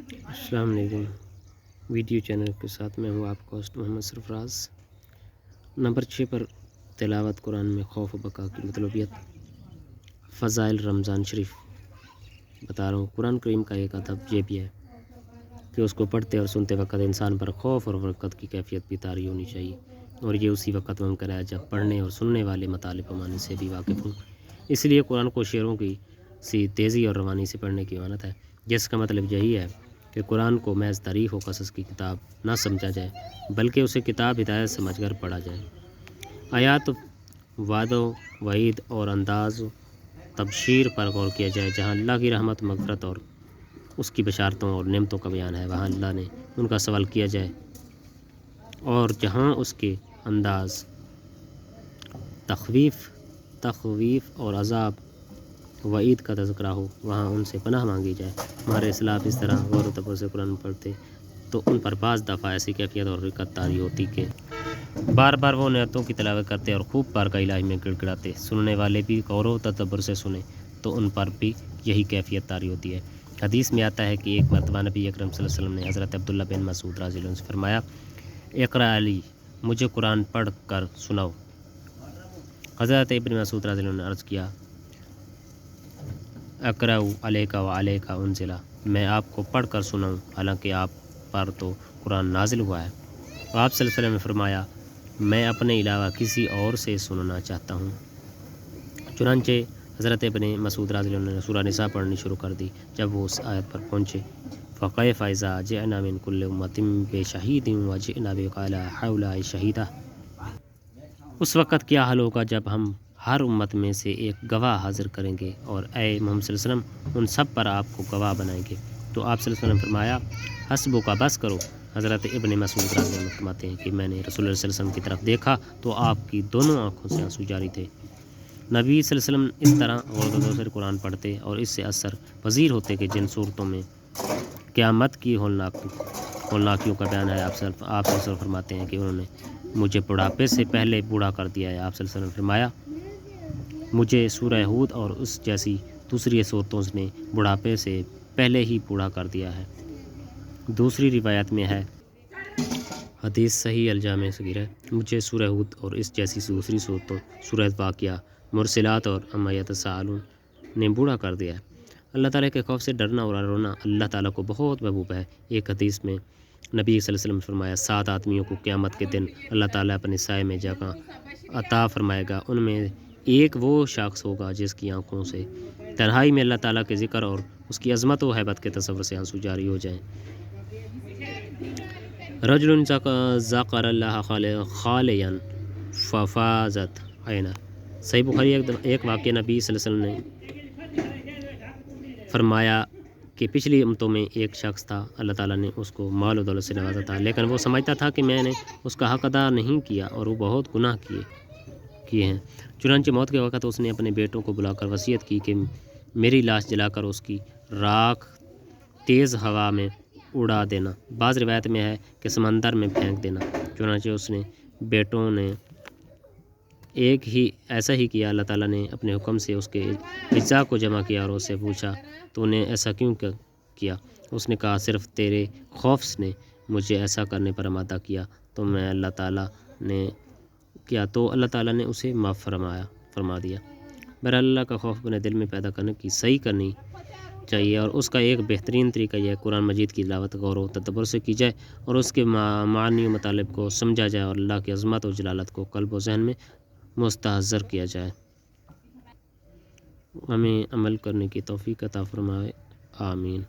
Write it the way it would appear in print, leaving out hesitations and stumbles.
السلام علیکم۔ Video channel کے ساتھ میں ہوں آپ کو ہوسٹ محمد سرفراز۔ نمبر 6 پر تلاوت قرآن میں خوف و بقا کی مطلوبیت، فضائل رمضان شریف بتا رہا ہوں۔ قرآن کریم کا ایک ادب یہ بھی ہے کہ اس کو پڑھتے اور سنتے وقت انسان پر خوف اور برکت کی کیفیت بھی طاری ہونی چاہیے، اور یہ اسی وقت ممکن ہے جب پڑھنے اور سننے والے مطالب و معنی سے بھی واقف ہوں۔ اس لیے قرآن کو شعروں کی سی تیزی اور روانی سے پڑھنے کی مانت ہے، جس کا مطلب یہی ہے کہ قرآن کو محض تاریخ و قصص کی کتاب نہ سمجھا جائے، بلکہ اسے کتاب ہدایت سمجھ کر پڑھا جائے۔ آیات وعد و وعید اور انداز و تبشیر پر غور کیا جائے۔ جہاں اللہ کی رحمت، مغفرت اور اس کی بشارتوں اور نعمتوں کا بیان ہے، وہاں اللہ نے ان کا سوال کیا جائے، اور جہاں اس کے انداز تخویف اور عذاب وعید کا تذکرہ ہو، وہاں ان سے پناہ مانگی جائے۔ ہمارے اسلاف اس طرح غور و تفکر سے قرآن پڑھتے تو ان پر بعض دفعہ ایسی کیفیت اور رقت طاری ہوتی کہ بار بار وہ نعتوں کی تلاوت کرتے اور خوب بارگاہ الہی میں گڑ گڑاتے۔ سننے والے بھی غور و تدبر سے سنیں تو ان پر بھی یہی کیفیت طاری ہوتی ہے۔ حدیث میں آتا ہے کہ ایک مرتبہ نبی اکرم صلی اللہ علیہ وسلم نے حضرت عبداللہ بن مسعود رضی اللہ عنہ سے فرمایا، اقرأ علی، مجھے قرآن پڑھ کر سناؤ۔ حضرت ابن مسعود رضی اللہ عنہ نے عرض کیا، اقرأ علیک و علیک انزل، میں آپ کو پڑھ کر سناؤں حالانکہ آپ پر تو قرآن نازل ہوا ہے۔ آپ صلی اللہ علیہ وسلم نے فرمایا، میں اپنے علاوہ کسی اور سے سننا چاہتا ہوں۔ چنانچہ حضرت ابن مسعود رضی اللہ عنہ نے سورہ نساء پڑھنی شروع کر دی۔ جب وہ اس آیت پر پہنچے، فَكَيْفَ إِذَا جِئْنَا مِنْ كُلِّ أُمَّةٍ بِشَهِيدٍ وَجِئْنَا بِكَ عَلَىٰ هَٰؤُلَاءِ شَهِيدًا، اس وقت کیا حال ہوگا جب ہم ہر امت میں سے ایک گواہ حاضر کریں گے، اور اے محمد صلی اللہ علیہ وسلم ان سب پر آپ کو گواہ بنائیں گے۔ تو آپ صلی اللہ علیہ وسلم نے فرمایا، حسبک، بس کرو۔ حضرت ابن مسعود رضی اللہ عنہ فرماتے ہیں کہ میں نے رسول اللہ صلی اللہ علیہ وسلم کی طرف دیکھا تو آپ کی دونوں آنکھوں سے آنسو جاری تھے۔ نبی صلی اللہ علیہ وسلم اس طرح غور و تدبر سے قرآن پڑھتے اور اس سے اثر پذیر ہوتے کہ جن صورتوں میں قیامت کی ہولناکیوں کا بیان ہے، آپ صلی اللہ علیہ وسلم فرماتے ہیں کہ انہوں نے مجھے بڑھاپے سے پہلے بوڑھا کر دیا ہے۔ آپ صلی اللہ علیہ وسلم نے فرمایا، مجھے سورہ ہود اور اس جیسی دوسری صورتوں نے بڑھاپے سے پہلے ہی بوڑھا کر دیا ہے۔ دوسری روایت میں ہے، حدیث صحیح الجامع صغیر ہے، مجھے سورہ ہود اور اس جیسی دوسری صورتوں، سورہ واقعہ، مرسلات اور عما یتساءلون نے بوڑھا کر دیا ہے۔ اللہ تعالیٰ کے خوف سے ڈرنا اور رونا اللہ تعالیٰ کو بہت محبوب ہے۔ ایک حدیث میں نبی صلی اللہ علیہ وسلم نے فرمایا، 7 آدمیوں کو قیامت کے دن اللہ تعالیٰ اپنے سائے میں جگہ عطا فرمائے گا۔ ان میں ایک وہ شخص ہوگا جس کی آنکھوں سے تنہائی میں اللہ تعالیٰ کے ذکر اور اس کی عظمت و ہیبت کے تصور سے آنسو جاری ہو جائیں۔ رجل ذکر اللہ خالیا ففاضت عینہ، صحیح بخاری۔ ایک واقعہ نبی صلی اللہ علیہ وسلم نے فرمایا کہ پچھلی امتوں میں ایک شخص تھا، اللہ تعالیٰ نے اس کو مال و دولت سے نوازا تھا، لیکن وہ سمجھتا تھا کہ میں نے اس کا حق ادا نہیں کیا اور وہ بہت گناہ کیے ہیں۔ چنانچہ موت کے وقت اس نے اپنے بیٹوں کو بلا کر وصیت کی کہ میری لاش جلا کر اس کی راکھ تیز ہوا میں اڑا دینا، بعض روایت میں ہے کہ سمندر میں پھینک دینا۔ چنانچہ اس نے بیٹوں نے ایسا ہی کیا۔ اللہ تعالیٰ نے اپنے حکم سے اس کے اجزاء کو جمع کیا اور اس سے پوچھا، تو نے ایسا کیوں کیا؟ اس نے کہا، صرف تیرے خوف نے مجھے ایسا کرنے پر آمادہ کیا، تو اللہ تعالیٰ نے اسے معاف فرما دیا۔ بہرحال اللہ کا خوف اپنے دل میں پیدا کرنے کی صحیح کرنی چاہیے، اور اس کا ایک بہترین طریقہ یہ ہے قرآن مجید کی تلاوت غور و تدبر سے کی جائے اور اس کے معانی و مطالب کو سمجھا جائے اور اللہ کی عظمت و جلالت کو قلب و ذہن میں مستحضر کیا جائے۔ ہمیں عمل کرنے کی توفیق عطا فرمائے، آمین۔